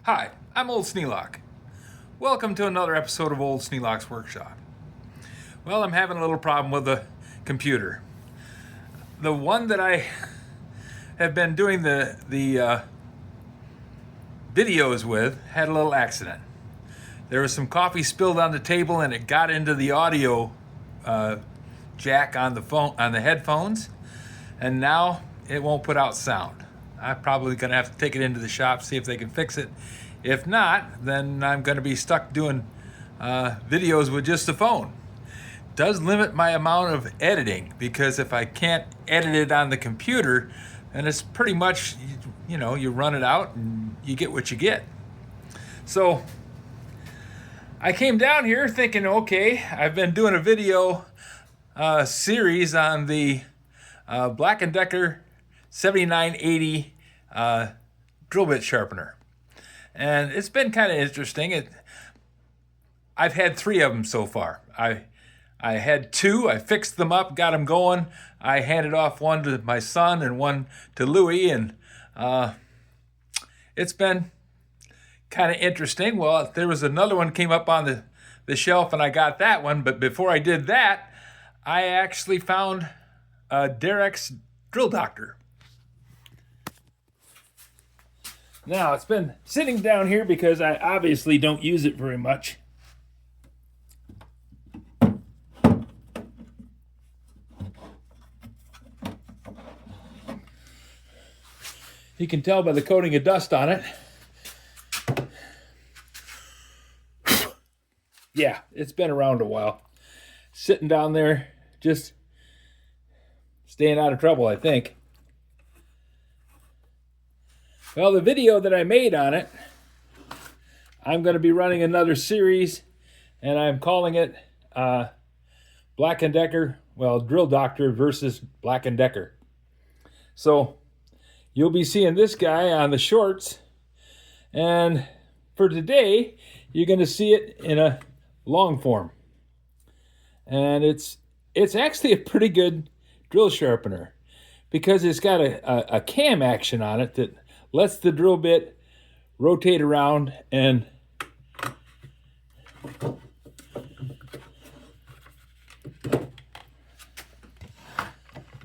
Hi, I'm Old Sneelock. Welcome to another episode of Old Sneelock's Workshop. Well, I'm having a little problem with the computer. The one that I have been doing the videos with had a little accident. There was some coffee spilled on the table and it got into the audio jack on the headphones, and now it won't put out sound. I'm probably going to have to take it into the shop, see if they can fix it. If not, then I'm going to be stuck doing videos with just the phone. It does limit my amount of editing, because if I can't edit it on the computer, then it's pretty much, you run it out and you get what you get. So I came down here thinking, okay, I've been doing a video series on the Black & Decker 7980 drill bit sharpener, and it's been kind of interesting. I've had 3 of them so far. I had 2. I fixed them up, got them going. I handed off one to my son and one to Louie, and it's been kind of interesting. Well, there was another one came up on the shelf, and I got that one. But before I did that, I actually found a Darex drill doctor. Now, it's been sitting down here because I obviously don't use it very much. You can tell by the coating of dust on it. Yeah, it's been around a while. Sitting down there, just staying out of trouble, I think. Well, the video that I made on it, I'm going to be running another series, and I'm calling it Black & Decker, Drill Doctor versus Black & Decker. So you'll be seeing this guy on the shorts, and for today, you're going to see it in a long form. And it's actually a pretty good drill sharpener, because it's got a cam action on it that lets the drill bit rotate around and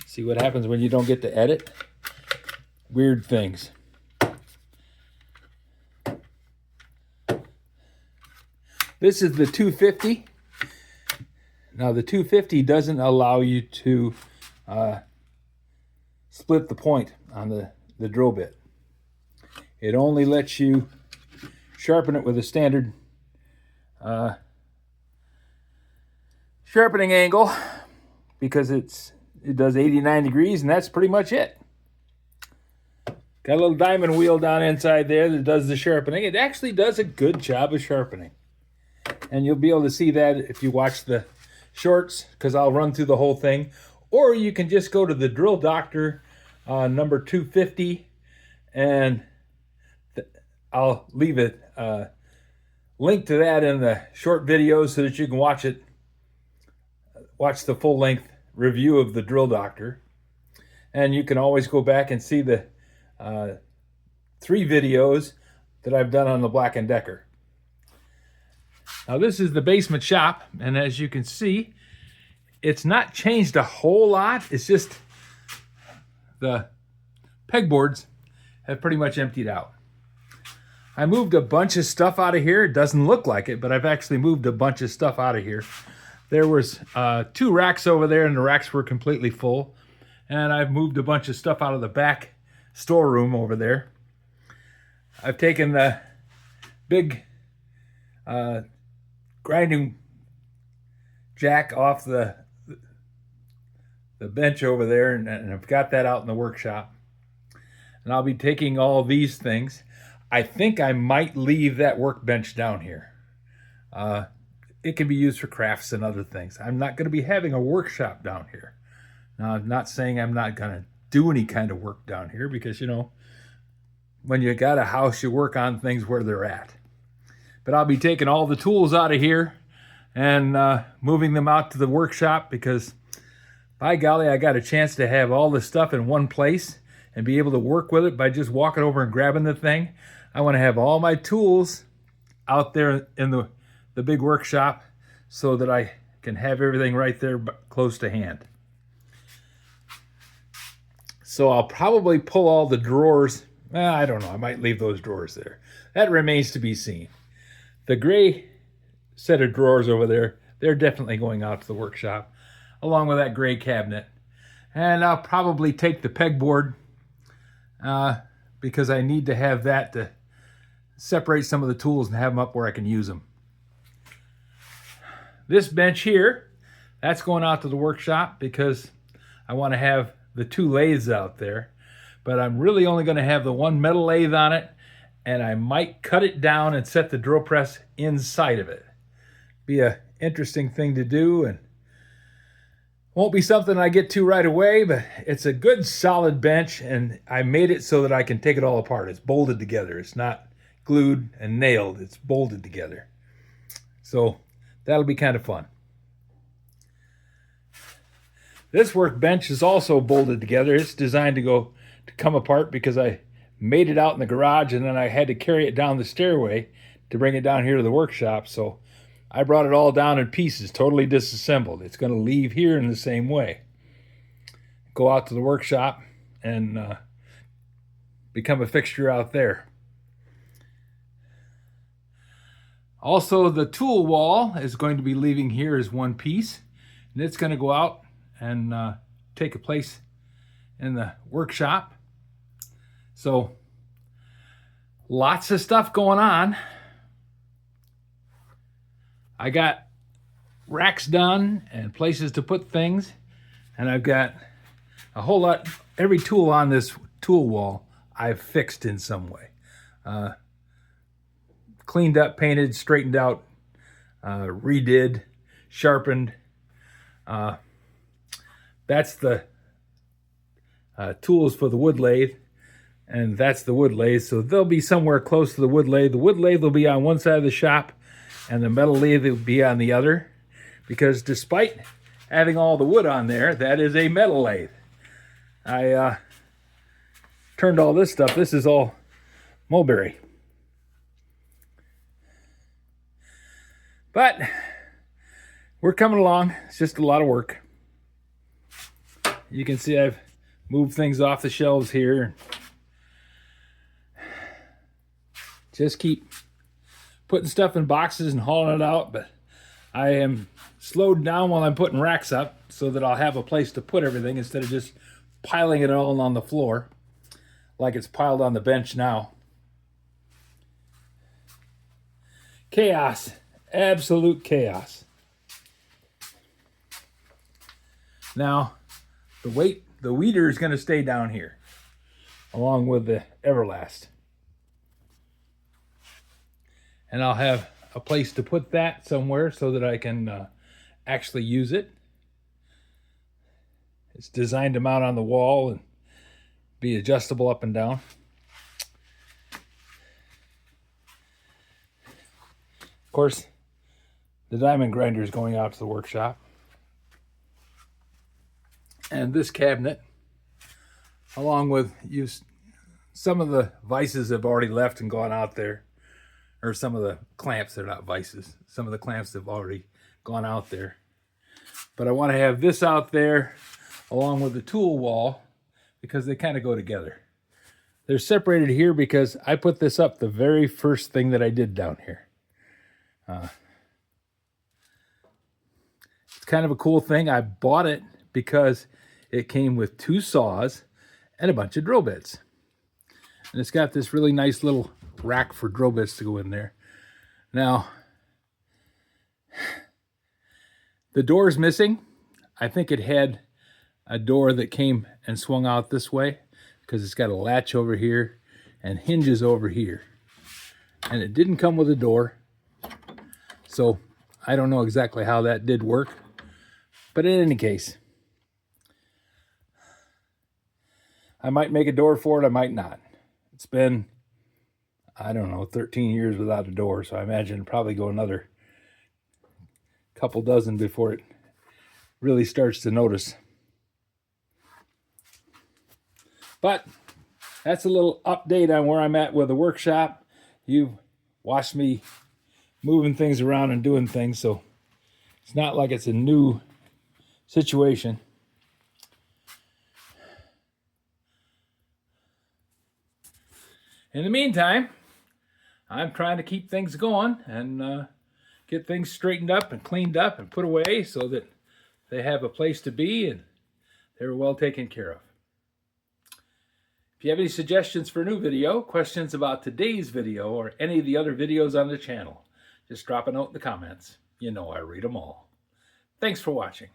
see what happens when you don't get to edit. Weird things. This is the 250. Now the 250 doesn't allow you to split the point on the drill bit. It only lets you sharpen it with a standard sharpening angle, because it does 89 degrees, and that's pretty much it. Got a little diamond wheel down inside there that does the sharpening. It actually does a good job of sharpening. And you'll be able to see that if you watch the shorts, because I'll run through the whole thing. Or you can just go to the Drill Doctor number 250, and I'll leave it link to that in the short videos so that you can watch the full-length review of the Drill Doctor. And you can always go back and see the 3 videos that I've done on the Black & Decker. Now this is the basement shop, and as you can see, it's not changed a whole lot. It's just the pegboards have pretty much emptied out. I moved a bunch of stuff out of here. It doesn't look like it, but I've actually moved a bunch of stuff out of here. There was 2 racks over there, and the racks were completely full. And I've moved a bunch of stuff out of the back storeroom over there. I've taken the big grinding jack off the bench over there, and I've got that out in the workshop. And I'll be taking all these things. I think I might leave that workbench down here. It can be used for crafts and other things. I'm not going to be having a workshop down here. Now, I'm not saying I'm not going to do any kind of work down here, because, when you got a house, you work on things where they're at. But I'll be taking all the tools out of here and moving them out to the workshop, because by golly, I got a chance to have all this stuff in one place and be able to work with it by just walking over and grabbing the thing. I want to have all my tools out there in the big workshop so that I can have everything right there close to hand. So I'll probably pull all the drawers. I don't know, I might leave those drawers there. That remains to be seen. The gray set of drawers over there, they're definitely going out to the workshop, along with that gray cabinet. And I'll probably take the pegboard because I need to have that to separate some of the tools and have them up where I can use them. This bench here, that's going out to the workshop because I want to have the 2 lathes out there. But I'm really only going to have the 1 metal lathe on it, and I might cut it down and set the drill press inside of it. Be an interesting thing to do, and won't be something I get to right away, but it's a good solid bench, and I made it so that I can take it all apart. It's bolted together. It's not glued and nailed. It's bolted together. So that'll be kind of fun. This workbench is also bolted together. It's designed to come apart because I made it out in the garage and then I had to carry it down the stairway to bring it down here to the workshop. So I brought it all down in pieces, totally disassembled. It's going to leave here in the same way. Go out to the workshop and become a fixture out there. Also, the tool wall is going to be leaving here as one piece, and it's going to go out and take a place in the workshop. So lots of stuff going on. I got racks done and places to put things, and I've got a whole lot. Every tool on this tool wall I've fixed in some way. Cleaned up, painted, straightened out, redid, sharpened. That's the tools for the wood lathe, and that's the wood lathe. So they'll be somewhere close to the wood lathe. The wood lathe will be on one side of the shop, and the metal lathe will be on the other, because despite having all the wood on there, that is a metal lathe. I turned all this stuff. This is all mulberry. But we're coming along. It's just a lot of work. You can see I've moved things off the shelves here. Just keep putting stuff in boxes and hauling it out, but I am slowed down while I'm putting racks up so that I'll have a place to put everything instead of just piling it all on the floor like it's piled on the bench now. Chaos. Absolute chaos. Now, the weeder is going to stay down here, along with the Everlast. And I'll have a place to put that somewhere so that I can actually use it. It's designed to mount on the wall and be adjustable up and down. Of course, the diamond grinder is going out to the workshop. And this cabinet, along with some of the vices have already left and gone out there, or some of the clamps, they're not vices. Some of the clamps have already gone out there. But I want to have this out there along with the tool wall because they kind of go together. They're separated here because I put this up the very first thing that I did down here. It's kind of a cool thing. I bought it because it came with 2 saws and a bunch of drill bits. And it's got this really nice little rack for drill bits to go in there. Now, the door is missing. I think it had a door that came and swung out this way because it's got a latch over here and hinges over here. And it didn't come with a door. So I don't know exactly how that did work. But in any case, I might make a door for it, I might not. It's been, I don't know, 13 years without a door, so I imagine it'll probably go another couple dozen before it really starts to notice. But that's a little update on where I'm at with the workshop. You've watched me moving things around and doing things, so it's not like it's a new situation. In the meantime, I'm trying to keep things going and get things straightened up and cleaned up and put away so that they have a place to be and they're well taken care of. If you have any suggestions for a new video, questions about today's video, or any of the other videos on the channel, just drop a note in the comments. You know I read them all. Thanks for watching.